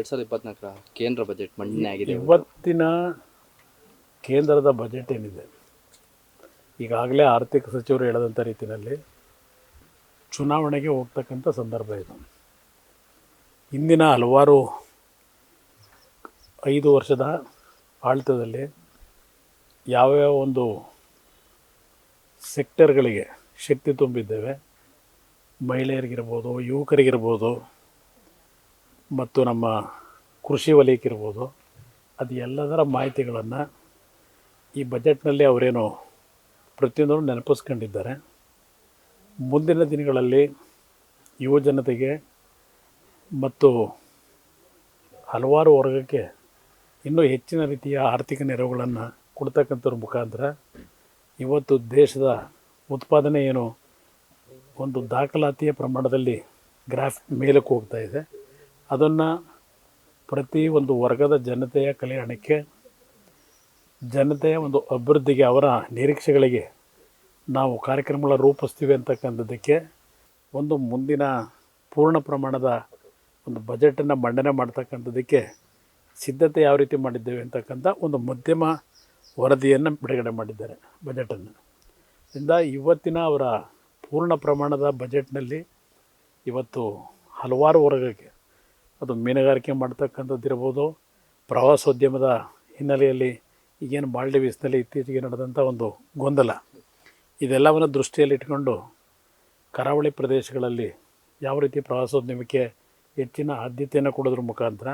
2024ರ ಕೇಂದ್ರ ಬಜೆಟ್ ಮಂಡನೆ ಆಗಿದೆ. ಇವತ್ತಿನ ಕೇಂದ್ರದ ಬಜೆಟ್ ಏನಿದೆ, ಈಗಾಗಲೇ ಆರ್ಥಿಕ ಸಚಿವರು ಹೇಳದಂಥ ರೀತಿಯಲ್ಲಿ ಚುನಾವಣೆಗೆ ಹೋಗ್ತಕ್ಕಂಥ ಸಂದರ್ಭ ಇದು. ಇಂದಿನ ಹಲವಾರು 5 ವರ್ಷದ ಆಡಳಿತದಲ್ಲಿ ಯಾವ್ಯಾವ ಒಂದು ಸೆಕ್ಟರ್ಗಳಿಗೆ ಶಕ್ತಿ ತುಂಬಿದ್ದೇವೆ, ಮಹಿಳೆಯರಿಗಿರ್ಬೋದು, ಯುವಕರಿಗಿರ್ಬೋದು, ಮತ್ತು ನಮ್ಮ ಕೃಷಿ ವಲಯಕ್ಕಿರ್ಬೋದು, ಅದು ಎಲ್ಲದರ ಮಾಹಿತಿಗಳನ್ನು ಈ ಬಜೆಟ್ನಲ್ಲಿ ಅವರೇನು ಪ್ರತಿಯೊಂದನ್ನು ನೆನಪಿಸ್ಕೊಂಡಿದ್ದಾರೆ. ಮುಂದಿನ ದಿನಗಳಲ್ಲಿ ಯುವ ಜನತೆಗೆ ಮತ್ತು ಹಲವಾರು ವರ್ಗಕ್ಕೆ ಇನ್ನೂ ಹೆಚ್ಚಿನ ರೀತಿಯ ಆರ್ಥಿಕ ನೆರವುಗಳನ್ನು ಕೊಡ್ತಕ್ಕಂಥದ್ರ ಮುಖಾಂತರ ಇವತ್ತು ದೇಶದ ಉತ್ಪಾದನೆ ಏನು ಒಂದು ದಾಖಲಾತಿಯ ಪ್ರಮಾಣದಲ್ಲಿ ಗ್ರಾಫ್ ಮೇಲಕ್ಕೆ ಹೋಗ್ತಾ ಇದೆ. ಅದನ್ನು ಪ್ರತಿ ಒಂದು ವರ್ಗದ ಜನತೆಯ ಕಲ್ಯಾಣಕ್ಕೆ, ಜನತೆಯ ಒಂದು ಅಭಿವೃದ್ಧಿಗೆ, ಅವರ ನಿರೀಕ್ಷೆಗಳಿಗೆ ನಾವು ಕಾರ್ಯಕ್ರಮಗಳ ರೂಪಿಸ್ತೀವಿ ಅಂತಕ್ಕಂಥದ್ದಕ್ಕೆ ಒಂದು ಮುಂದಿನ ಪೂರ್ಣ ಪ್ರಮಾಣದ ಒಂದು ಬಜೆಟನ್ನು ಮಂಡನೆ ಮಾಡ್ತಕ್ಕಂಥದ್ದಕ್ಕೆ ಸಿದ್ಧತೆ ಯಾವ ರೀತಿ ಮಾಡಿದ್ದೇವೆ ಅಂತಕ್ಕಂಥ ಒಂದು ಮಧ್ಯಮ ವರದಿಯನ್ನು ಬಿಡುಗಡೆ ಮಾಡಿದ್ದಾರೆ ಬಜೆಟನ್ನು. ಇಂದ ಇವತ್ತಿನ ಅವರ ಪೂರ್ಣ ಪ್ರಮಾಣದ ಬಜೆಟ್ನಲ್ಲಿ ಇವತ್ತು ಹಲವಾರು ವರ್ಗಕ್ಕೆ, ಅದು ಮೀನುಗಾರಿಕೆ ಮಾಡ್ತಕ್ಕಂಥದ್ದಿರ್ಬೋದು, ಪ್ರವಾಸೋದ್ಯಮದ ಹಿನ್ನೆಲೆಯಲ್ಲಿ ಈಗೇನು ಮಾಲ್ಡೀವ್ಸ್ನಲ್ಲಿ ಇತ್ತೀಚೆಗೆ ನಡೆದಂಥ ಒಂದು ಗೊಂದಲ, ಇದೆಲ್ಲವನ್ನು ದೃಷ್ಟಿಯಲ್ಲಿಟ್ಕೊಂಡು ಕರಾವಳಿ ಪ್ರದೇಶಗಳಲ್ಲಿ ಯಾವ ರೀತಿ ಪ್ರವಾಸೋದ್ಯಮಕ್ಕೆ ಹೆಚ್ಚಿನ ಆದ್ಯತೆಯನ್ನು ಕೊಡೋದ್ರ ಮುಖಾಂತರ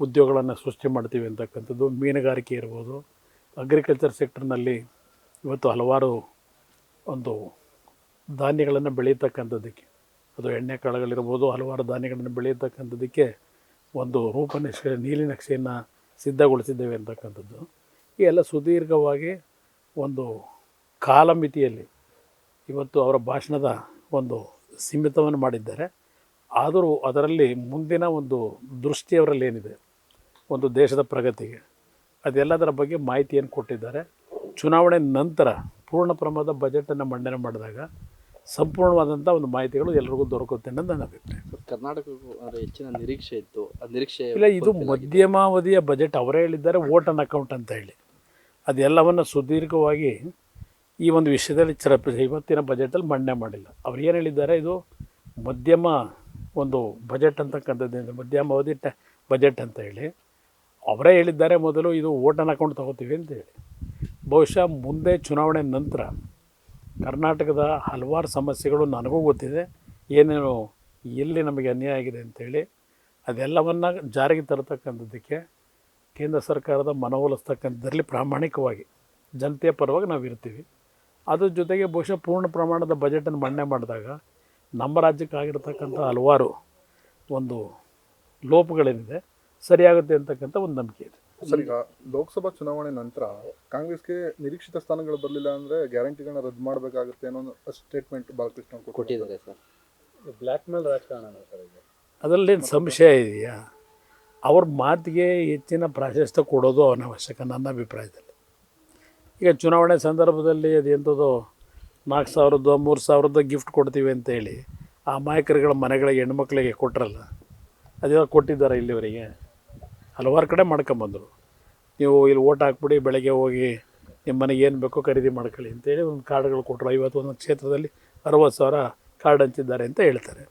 ಉದ್ಯೋಗಗಳನ್ನು ಸೃಷ್ಟಿ ಮಾಡ್ತೀವಿ ಅಂತಕ್ಕಂಥದ್ದು. ಮೀನುಗಾರಿಕೆ ಇರ್ಬೋದು, ಅಗ್ರಿಕಲ್ಚರ್ ಸೆಕ್ಟರ್ನಲ್ಲಿ ಇವತ್ತು ಹಲವಾರು ಒಂದು ಧಾನ್ಯಗಳನ್ನು ಬೆಳೀತಕ್ಕಂಥದ್ದಕ್ಕೆ, ಅದು ಎಣ್ಣೆ ಕಾಳುಗಳಿರ್ಬೋದು, ಹಲವಾರು ಧಾನ್ಯಗಳನ್ನು ಬೆಳೆಯತಕ್ಕಂಥದ್ದಕ್ಕೆ ಒಂದು ರೂಪನಕ್ಷೆ, ನೀಲಿನಕ್ಷೆಯನ್ನು ಸಿದ್ಧಗೊಳಿಸಿದ್ದೇವೆ ಅಂತಕ್ಕಂಥದ್ದು. ಈ ಎಲ್ಲ ಸುದೀರ್ಘವಾಗಿ ಒಂದು ಕಾಲಮಿತಿಯಲ್ಲಿ ಇವತ್ತು ಅವರ ಭಾಷಣದ ಒಂದು ಸೀಮಿತವನ್ನು ಮಾಡಿದ್ದಾರೆ. ಆದರೂ ಅದರಲ್ಲಿ ಮುಂದಿನ ಒಂದು ದೃಷ್ಟಿ ಅವರಲ್ಲಿ ಏನಿದೆ ಒಂದು ದೇಶದ ಪ್ರಗತಿಗೆ, ಅದೆಲ್ಲದರ ಬಗ್ಗೆ ಮಾಹಿತಿಯನ್ನು ಕೊಟ್ಟಿದ್ದಾರೆ. ಚುನಾವಣೆ ನಂತರ ಪೂರ್ಣ ಪ್ರಮಾಣದ ಬಜೆಟನ್ನು ಮಂಡನೆ ಮಾಡಿದಾಗ ಸಂಪೂರ್ಣವಾದಂಥ ಒಂದು ಮಾಹಿತಿಗಳು ಎಲ್ಲರಿಗೂ ದೊರಕುತ್ತೆ ಅನ್ನೋದು ನನ್ನ ಅಭಿಪ್ರಾಯ. ಕರ್ನಾಟಕಕ್ಕೂ ಅಂದರೆ ಹೆಚ್ಚಿನ ನಿರೀಕ್ಷೆ ಇತ್ತು, ಆ ನಿರೀಕ್ಷೆ ಇಲ್ಲ, ಇದು ಮಧ್ಯಮಾವಧಿಯ ಬಜೆಟ್. ಅವರೇ ಹೇಳಿದ್ದಾರೆ ವೋಟ್ ಆನ್ ಅಕೌಂಟ್ ಅಂತ ಹೇಳಿ. ಅದೆಲ್ಲವನ್ನು ಸುದೀರ್ಘವಾಗಿ ಈ ಒಂದು ವಿಷಯದಲ್ಲಿ ಇವತ್ತಿನ ಬಜೆಟಲ್ಲಿ ಮಂಡನೆ ಮಾಡಿಲ್ಲ. ಅವ್ರು ಏನು ಹೇಳಿದ್ದಾರೆ, ಇದು ಮಧ್ಯಮ ಒಂದು ಬಜೆಟ್ ಅಂತಕ್ಕಂಥದ್ದು, ಮಧ್ಯಮಾವಧಿ ಬಜೆಟ್ ಅಂತ ಹೇಳಿ ಅವರೇ ಹೇಳಿದ್ದಾರೆ. ಮೊದಲು ಇದು ವೋಟ್ ಆನ್ ಅಕೌಂಟ್ ತೊಗೋತೀವಿ ಅಂತೇಳಿ. ಬಹುಶಃ ಮುಂದೆ ಚುನಾವಣೆ ನಂತರ ಕರ್ನಾಟಕದ ಹಲವಾರು ಸಮಸ್ಯೆಗಳು ನನಗೂ ಗೊತ್ತಿದೆ, ಏನೇನು ಎಲ್ಲಿ ನಮಗೆ ಅನ್ಯಾಯ ಆಗಿದೆ ಅಂಥೇಳಿ. ಅದೆಲ್ಲವನ್ನು ಜಾರಿಗೆ ತರತಕ್ಕಂಥದ್ದಕ್ಕೆ ಕೇಂದ್ರ ಸರ್ಕಾರದ ಮನವೊಲಿಸ್ತಕ್ಕಂಥದ್ರಲ್ಲಿ ಪ್ರಾಮಾಣಿಕವಾಗಿ ಜನತೆಯ ಪರವಾಗಿ ನಾವು ಇರ್ತೀವಿ. ಅದ್ರ ಜೊತೆಗೆ ಬಹುಶಃ ಪೂರ್ಣ ಪ್ರಮಾಣದ ಬಜೆಟನ್ನು ಮಂಡನೆ ಮಾಡಿದಾಗ ನಮ್ಮ ರಾಜ್ಯಕ್ಕೆ ಆಗಿರ್ತಕ್ಕಂಥ ಹಲವಾರು ಒಂದು ಲೋಪಗಳೇನಿದೆ ಸರಿಯಾಗುತ್ತೆ ಅಂತಕ್ಕಂಥ ಒಂದು ನಂಬಿಕೆ ಇದೆ. ಸರ್, ಈಗ ಲೋಕಸಭಾ ಚುನಾವಣೆ ನಂತರ ಕಾಂಗ್ರೆಸ್ಗೆ ನಿರೀಕ್ಷಿತ ಸ್ಥಾನಗಳು ಬರಲಿಲ್ಲ ಅಂದರೆ ಗ್ಯಾರಂಟಿಗಳನ್ನ ರದ್ದು ಮಾಡಬೇಕಾಗುತ್ತೆ ಅನ್ನೋ ಸ್ಟೇಟ್ಮೆಂಟ್ ಬಾಲಕೃಷ್ಣ ಕೊಟ್ಟಿದ್ದಾರೆ ಸರ್. ಬ್ಲ್ಯಾಕ್ ಮೇಲ್ ರಾಜಕಾರಣ ಸರ್ ಇದು. ಅದರಲ್ಲೇನು ಸಂಶಯ ಇದೆಯಾ? ಅವ್ರ ಮಾತಿಗೆ ಹೆಚ್ಚಿನ ಪ್ರಾಶಸ್ತ್ಯ ಕೊಡೋದು ಅನವಶ್ಯಕ ನನ್ನ ಅಭಿಪ್ರಾಯದಲ್ಲಿ. ಈಗ ಚುನಾವಣೆ ಸಂದರ್ಭದಲ್ಲಿ ಅದು ಎಂಥದ್ದು 4,000 3,000 ಗಿಫ್ಟ್ ಕೊಡ್ತೀವಿ ಅಂತೇಳಿ ಆ ಮಾಯಕರುಗಳ ಮನೆಗಳಿಗೆ ಹೆಣ್ಮಕ್ಳಿಗೆ ಕೊಟ್ಟರಲ್ಲ, ಅದೆಲ್ಲ ಕೊಟ್ಟಿದ್ದಾರೆ ಇಲ್ಲಿವರೆಗೆ. ಹಲವಾರು ಕಡೆ ಮಾಡ್ಕೊಂಬಂದರು. ನೀವು ಇಲ್ಲಿ ಓಟ್ ಹಾಕ್ಬಿಡಿ, ಬೆಳಗ್ಗೆ ಹೋಗಿ ನಿಮ್ಮ ಮನೆಗೆ ಏನು ಬೇಕೋ ಖರೀದಿ ಮಾಡ್ಕೊಳ್ಳಿ ಅಂತೇಳಿ ಒಂದು ಕಾರ್ಡ್ಗಳು ಕೊಟ್ಟರು. 51 ಕ್ಷೇತ್ರದಲ್ಲಿ 60,000 ಕಾರ್ಡ್ ಹಂಚಿದ್ದಾರೆ ಅಂತ ಹೇಳ್ತಾರೆ.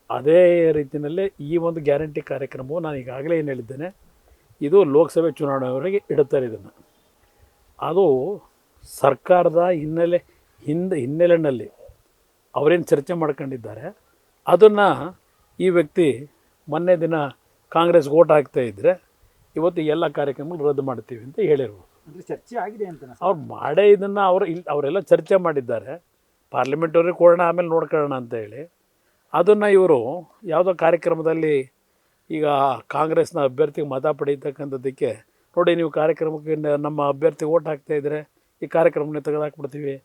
ಅದೇ ರೀತಿಯಲ್ಲೇ ಈ ಒಂದು ಗ್ಯಾರಂಟಿ ಕಾರ್ಯಕ್ರಮವು ನಾನು ಈಗಾಗಲೇ ಏನು ಹೇಳಿದ್ದೇನೆ, ಇದು ಲೋಕಸಭೆ ಚುನಾವಣೆಯವರೆಗೆ ಇಡುತ್ತಾರೆ. ಇದನ್ನು ಅದು ಸರ್ಕಾರದ ಹಿನ್ನೆಲೆಯಲ್ಲಿ ಅವರೇನು ಚರ್ಚೆ ಮಾಡ್ಕೊಂಡಿದ್ದಾರೆ ಅದನ್ನು ಈ ವ್ಯಕ್ತಿ ಮೊನ್ನೆ ದಿನ ಕಾಂಗ್ರೆಸ್ಗೆ ಓಟ್ ಹಾಕ್ತಾ ಇದ್ದರೆ ಇವತ್ತು ಎಲ್ಲ ಕಾರ್ಯಕ್ರಮಗಳು ರದ್ದು ಮಾಡ್ತೀವಿ ಅಂತ ಹೇಳಿರ್ಬೋದು. ಚರ್ಚೆ ಆಗಿದೆ ಅಂತ ಅವ್ರು ಮಾಡೇ ಇದನ್ನು ಅವರೆಲ್ಲ ಚರ್ಚೆ ಮಾಡಿದ್ದಾರೆ. ಪಾರ್ಲಿಮೆಂಟವ್ರಿಗೆ ಕೊಡೋಣ, ಆಮೇಲೆ ನೋಡ್ಕೊಳ್ಳೋಣ ಅಂತ ಹೇಳಿ ಅದನ್ನು ಇವರು ಯಾವುದೋ ಕಾರ್ಯಕ್ರಮದಲ್ಲಿ ಈಗ ಕಾಂಗ್ರೆಸ್ನ ಅಭ್ಯರ್ಥಿಗೆ ಮತ ಪಡೀತಕ್ಕಂಥದ್ದಕ್ಕೆ, ನೋಡಿ ನೀವು ಕಾರ್ಯಕ್ರಮಕ್ಕೆ ನಮ್ಮ ಅಭ್ಯರ್ಥಿ ಓಟ್ ಹಾಕ್ತಾಯಿದ್ರೆ ಈ ಕಾರ್ಯಕ್ರಮನೇ ತೆಗೆದುಹಾಕ್ಬಿಡ್ತೀವಿ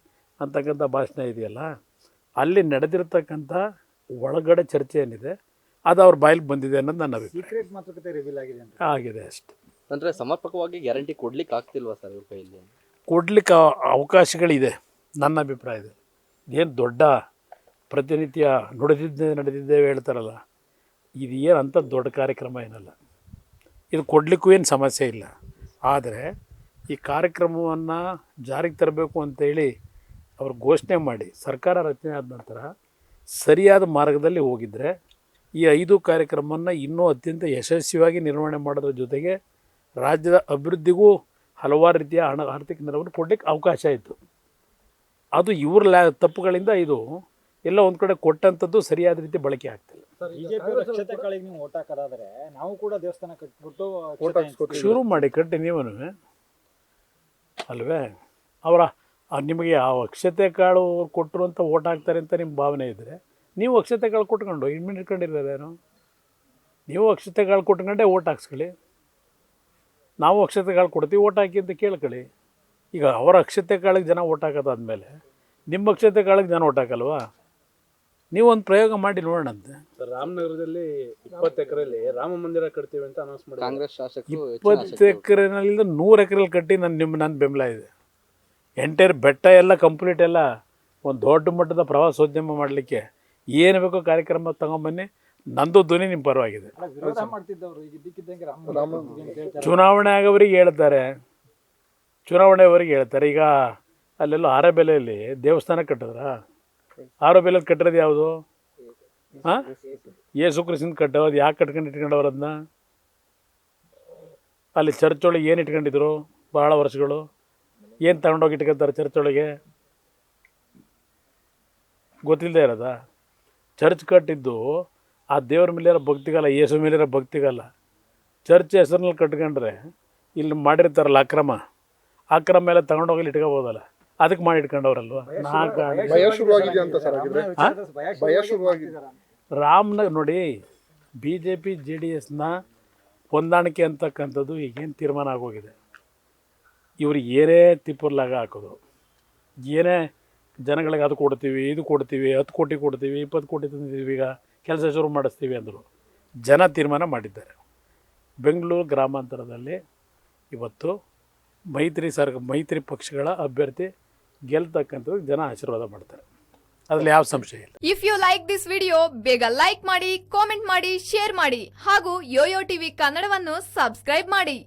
ಅಂತಕ್ಕಂಥ ಭಾಷಣ ಇದೆಯಲ್ಲ, ಅಲ್ಲಿ ನಡೆದಿರ್ತಕ್ಕಂಥ ಒಳಗಡೆ ಚರ್ಚೆ ಏನಿದೆ ಅದು ಅವ್ರ ಬಾಯಲ್ಲಿ ಬಂದಿದೆ ಅನ್ನೋದು ನನ್ನ ಅಭಿಪ್ರಾಯ. ಮಾತುಕತೆ ರಿವೀಲ್ ಆಗಿದೆ ಅಂತ ಆಗಿದೆ ಅಷ್ಟೆ. ಅಂದರೆ ಸಮರ್ಪಕವಾಗಿ ಗ್ಯಾರಂಟಿ ಕೊಡ್ಲಿಕ್ಕೆ ಆಗ್ತಿಲ್ವಾ ಸರ್ ಇವ್ರ ಕೈಯಲ್ಲಿ? ಕೊಡಲಿಕ್ಕೆ ಅವಕಾಶಗಳಿದೆ ನನ್ನ ಅಭಿಪ್ರಾಯದಲ್ಲಿ. ಏನು ದೊಡ್ಡ ಪ್ರತಿನಿತ್ಯ ನಡೆದಿದ್ದೇವೆ ಹೇಳ್ತಾರಲ್ಲ, ಇದು ಏನು ಅಂಥ ದೊಡ್ಡ ಕಾರ್ಯಕ್ರಮ ಏನಲ್ಲ, ಇದು ಕೊಡಲಿಕ್ಕೂ ಏನು ಸಮಸ್ಯೆ ಇಲ್ಲ. ಆದರೆ ಈ ಕಾರ್ಯಕ್ರಮವನ್ನು ಜಾರಿಗೆ ತರಬೇಕು ಅಂತೇಳಿ ಅವರು ಘೋಷಣೆ ಮಾಡಿ ಸರ್ಕಾರ ರಚನೆ ಆದ ನಂತರ ಸರಿಯಾದ ಮಾರ್ಗದಲ್ಲಿ ಹೋಗಿದ್ದರೆ ಈ 5 ಕಾರ್ಯಕ್ರಮವನ್ನು ಇನ್ನೂ ಅತ್ಯಂತ ಯಶಸ್ವಿಯಾಗಿ ನಿರ್ವಹಣೆ ಮಾಡೋದ್ರ ಜೊತೆಗೆ ರಾಜ್ಯದ ಅಭಿವೃದ್ಧಿಗೂ ಹಲವಾರು ರೀತಿಯ ಆರ್ಥಿಕ ನೆರವನ್ನು ಕೊಡಲಿಕ್ಕೆ ಅವಕಾಶ ಇತ್ತು. ಅದು ಇವ್ರ ತಪ್ಪುಗಳಿಂದ ಇದು ಎಲ್ಲ ಒಂದು ಕಡೆ ಕೊಟ್ಟಂಥದ್ದು ಸರಿಯಾದ ರೀತಿ ಬಳಕೆ ಆಗ್ತಿಲ್ಲ. ಬಿಜೆಪಿ ಅಕ್ಷತೆ ಕಾಳಿಗೆ ನೀವು ಓಟ್ ಹಾಕೋದಾದ್ರೆ ನಾವು ಕೂಡ ದೇವಸ್ಥಾನ ಕಟ್ಬಿಟ್ಟು ಓಟ್ ಹಾಕ್ಸ್ಕೊತೀವಿ. ಶುರು ಮಾಡಿ ಕಟ್ಟಿ ನೀವೂ ಅಲ್ವೇ. ಅವರ ನಿಮಗೆ ಆ ಅಕ್ಷತೆ ಕಾಳು ಕೊಟ್ಟರು ಅಂತ ಓಟ್ ಹಾಕ್ತಾರೆ ಅಂತ ನಿಮ್ಮ ಭಾವನೆ ಇದ್ದರೆ ನೀವು ಅಕ್ಷತೆ ಕಾಳು ಕೊಟ್ಕೊಂಡು ಇಟ್ಕೊಂಡಿರೋದೇನು? ನೀವು ಅಕ್ಷತೆ ಕಾಳು ಕೊಟ್ಕೊಂಡೇ ಓಟ್ ಹಾಕ್ಸ್ಕೊಳ್ಳಿ. ನಾವು ಅಕ್ಷತೆ ಕಾಳು ಕೊಡ್ತೀವಿ, ಓಟ್ ಹಾಕಿ ಅಂತ ಕೇಳ್ಕೊಳ್ಳಿ. ಈಗ ಅವರ ಅಕ್ಷತೆ ಕಾಳಿಗೆ ಜನ ಓಟ್ ಹಾಕೋದಾದ್ಮೇಲೆ ನಿಮ್ಮ ಅಕ್ಷತೆ ಕಾಳಿಗೆ ಜನ ಓಟ್ ಹಾಕಲ್ವಾ? ನೀವು ಒಂದು ಪ್ರಯೋಗ ಮಾಡಿ ನೋಡೋಣಂತೆ. ರಾಮನಗರದಲ್ಲಿ 20 ಎಕರೆಯಲ್ಲಿ ರಾಮ ಮಂದಿರ ಕಟ್ತೀವಿ ಅಂತ ಅನೌನ್ಸ್ ಮಾಡಿ ಕಾಂಗ್ರೆಸ್ ಶಾಸಕರು 20 ಎಕರೆನಲ್ಲಿಂದ 100 ಎಕರೆಲಿ ಕಟ್ಟಿ ನನ್ನ ಬೆಂಬಲ ಇದೆ. ಎಂಟೈರ್ ಬೆಟ್ಟ ಎಲ್ಲ ಕಂಪ್ಲೀಟ್ ಎಲ್ಲ ಒಂದು ದೊಡ್ಡ ಮಟ್ಟದ ಪ್ರವಾಸೋದ್ಯಮ ಮಾಡಲಿಕ್ಕೆ ಏನು ಬೇಕೋ ಕಾರ್ಯಕ್ರಮ ತಗೊಂಬನ್ನಿ, ನಂದು ಧ್ವನಿ ನಿಮ್ಮ ಪರವಾಗಿದೆ. ವಿರೋಧ ಮಾಡ್ತಿದ್ದವರು ಈಗ ಇದ್ದಕ್ಕಿದ್ದಂಗೆ ಚುನಾವಣೆ ಆಗೋರಿಗೆ ಹೇಳ್ತಾರೆ, ಚುನಾವಣೆವರೆಗೆ ಹೇಳ್ತಾರೆ. ಈಗ ಅಲ್ಲೆಲ್ಲೋ ಆರಬೆಲೆಯಲ್ಲಿ ದೇವಸ್ಥಾನ ಕಟ್ಟಿದ್ರ? ಆರಬೆಲೆಯಲ್ಲಿ ಕಟ್ಟಿರೋದು ಯಾವುದು? ಹಾಂ, ಯೇಸು ಕ್ರಿಸ್ತನ ಕಟ್ಟೋದು. ಯಾಕೆ ಕಟ್ಕೊಂಡು ಇಟ್ಕೊಂಡವ್ರು ಅದನ್ನ? ಅಲ್ಲಿ ಚರ್ಚ್ ಒಳಗೆ ಏನು ಇಟ್ಕೊಂಡಿದ್ರು ಭಾಳ ವರ್ಷಗಳು? ಏನು ತಗೊಂಡೋಗಿ ಇಟ್ಕೊತಾರೆ ಚರ್ಚ್ ಒಳಗೆ? ಗೊತ್ತಿಲ್ಲದೆ ಇರೋದ? ಚರ್ಚ್ ಕಟ್ಟಿದ್ದು ಆ ದೇವ್ರ ಮೇಲಿರೋ ಭಕ್ತಿಗಲ್ಲ, ಯೇಸು ಮೇಲಿರೋ ಭಕ್ತಿಗಲ್ಲ. ಚರ್ಚ್ ಹೆಸರಿನಲ್ಲಿ ಕಟ್ಕೊಂಡ್ರೆ ಇಲ್ಲಿ ಮಾಡಿರ್ತಾರಲ್ಲ ಅಕ್ರಮ ಎಲ್ಲ ತಗೊಂಡೋಗಿ ಇಟ್ಕೋಬೋದಲ್ಲ, ಅದಕ್ಕೆ ಮಾಡಿ ಇಟ್ಕೊಂಡವ್ರಲ್ವ. ಭಯ ಶುರುವಾಗಿದೆ ಅಂತ ಸರ್ ಆಗಿದ್ರೆ ಭಯ ಶುರುವಾಗಿದೆ. ರಾಮನ ನೋಡಿ, BJP JDSನ ಹೊಂದಾಣಿಕೆ ಅಂತಕ್ಕಂಥದ್ದು ಈಗೇನು ತೀರ್ಮಾನ ಆಗೋಗಿದೆ. ಇವ್ರು ಏನೇ ತಿಪ್ಪರ್ಲಾಗ ಹಾಕೋದು, ಏನೇ ಜನಗಳಿಗೆ ಅದು ಕೊಡ್ತೀವಿ, ಇದು ಕೊಡ್ತೀವಿ, 10 ಕೋಟಿ ಕೊಡ್ತೀವಿ, 20 ಕೋಟಿ ತಂದಿದ್ದೀವಿ, ಈಗ ಕೆಲಸ ಶುರು ಮಾಡಿಸ್ತೀವಿ ಅಂದರು. ಜನ ತೀರ್ಮಾನ ಮಾಡಿದ್ದಾರೆ. ಬೆಂಗಳೂರು ಗ್ರಾಮಾಂತರದಲ್ಲಿ ಇವತ್ತು ಮೈತ್ರಿ ಪಕ್ಷಗಳ ಅಭ್ಯರ್ಥಿ ಗೆಲ್ತಕ್ಕಂಥದ್ದು ಜನ ಆಶೀರ್ವಾದ ಮಾಡ್ತಾರೆ, ಅದರಲ್ಲಿ ಯಾವ ಸಂಶಯ ಇಲ್ಲ. If you like this video ಬೇಗ ಲೈಕ್ ಮಾಡಿ, ಕಾಮೆಂಟ್ ಮಾಡಿ, ಶೇರ್ ಮಾಡಿ ಹಾಗೂ ಯೋಯೋ ಟಿವಿ ಕನ್ನಡವನ್ನು ಸಬ್ಸ್ಕ್ರೈಬ್ ಮಾಡಿ.